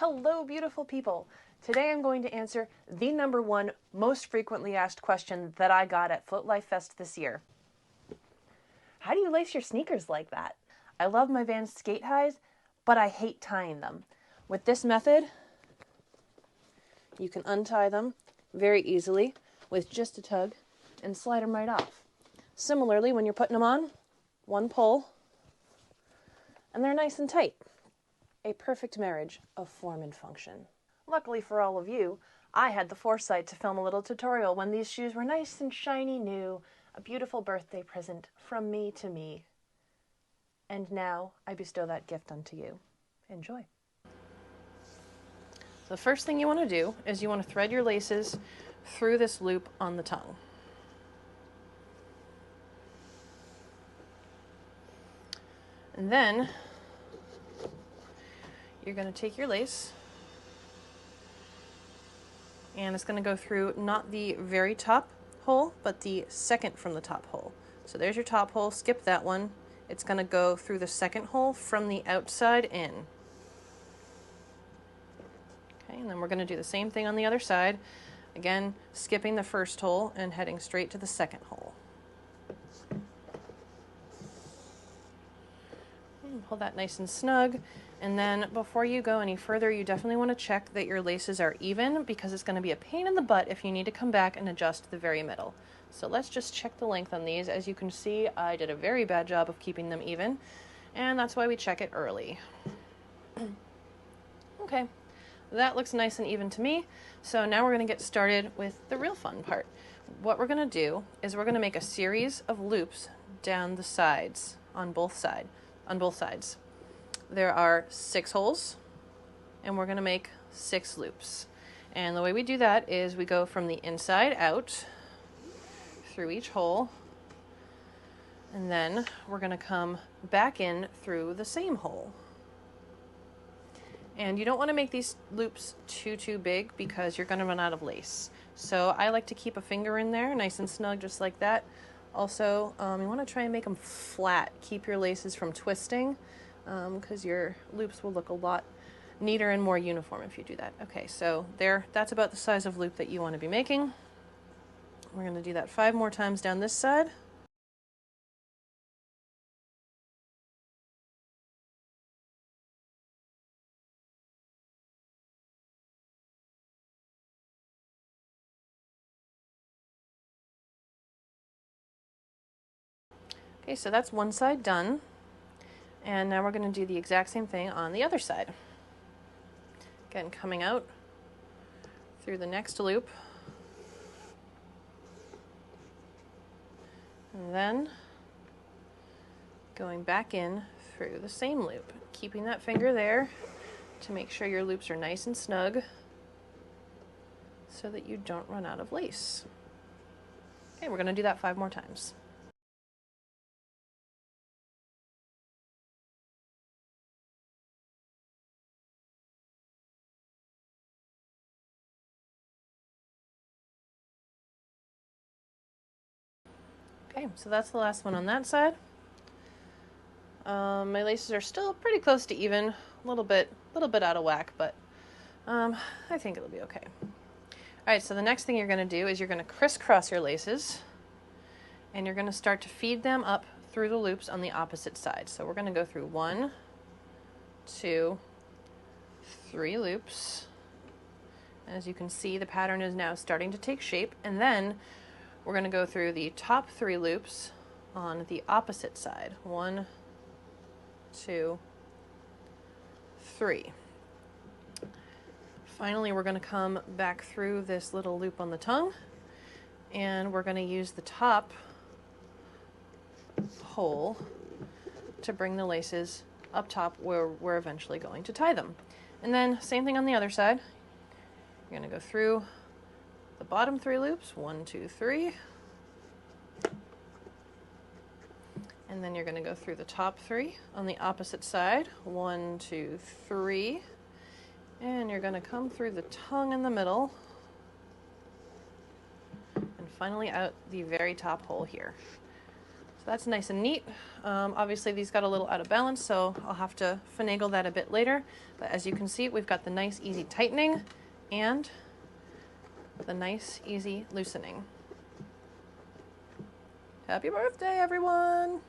Hello, beautiful people. Today I'm going to answer the number one most frequently asked question that I got at Float Life Fest this year. How do you lace your sneakers like that? I love my Vans Sk8-His, but I hate tying them. With this method, you can untie them very easily with just a tug and slide them right off. Similarly, when you're putting them on, one pull, and they're nice and tight. A perfect marriage of form and function. Luckily for all of you, I had the foresight to film a little tutorial when these shoes were nice and shiny new, a beautiful birthday present from me to me. And now I bestow that gift unto you. Enjoy. The first thing you want to do is you want to thread your laces through this loop on the tongue. And then you're going to take your lace and it's going to go through not the very top hole, but the second from the top hole. So there's your top hole, skip that one. It's going to go through the second hole from the outside in. Okay, and then we're going to do the same thing on the other side. Again, skipping the first hole and heading straight to the second hole. Pull that nice and snug. And then before you go any further, you definitely want to check that your laces are even, because it's going to be a pain in the butt if you need to come back and adjust the very middle. So let's just check the length on these. As you can see, I did a very bad job of keeping them even, and that's why we check it early. Okay, that looks nice and even to me. So now we're going to get started with the real fun part. What we're going to do is we're going to make a series of loops down the sides on both sides. There are 6 holes, and we're going to make 6 loops. And the way we do that is we go from the inside out through each hole, and then we're going to come back in through the same hole. And you don't want to make these loops too big because you're going to run out of lace. So I like to keep a finger in there nice and snug, just like that. Also, you want to try and make them flat. Keep your laces from twisting, because your loops will look a lot neater and more uniform if you do that. Okay, so that's about the size of loop that you want to be making. We're going to do that 5 more times down this side. Okay, so that's one side done. And now we're going to do the exact same thing on the other side. Again, coming out through the next loop. And then going back in through the same loop. Keeping that finger there to make sure your loops are nice and snug so that you don't run out of lace. Okay, we're going to do that 5 more times. Okay, so that's the last one on that side. My laces are still pretty close to even, a little bit out of whack, but I think it'll be okay. Alright, so the next thing you're going to do is you're going to crisscross your laces, and you're going to start to feed them up through the loops on the opposite side. So we're going to go through 1, 2, 3 loops. As you can see, the pattern is now starting to take shape, and then we're going to go through the top 3 loops on the opposite side. 1, 2, 3. Finally, we're going to come back through this little loop on the tongue, and we're going to use the top hole to bring the laces up top where we're eventually going to tie them. And then same thing on the other side. You're going to go through the bottom 3 loops, 1, 2, 3. And then you're going to go through the top 3 on the opposite side, 1, 2, 3. And you're going to come through the tongue in the middle. And finally out the very top hole here. So that's nice and neat. Obviously these got a little out of balance, so I'll have to finagle that a bit later. But as you can see, we've got the nice easy tightening and the nice easy loosening. Happy birthday, everyone!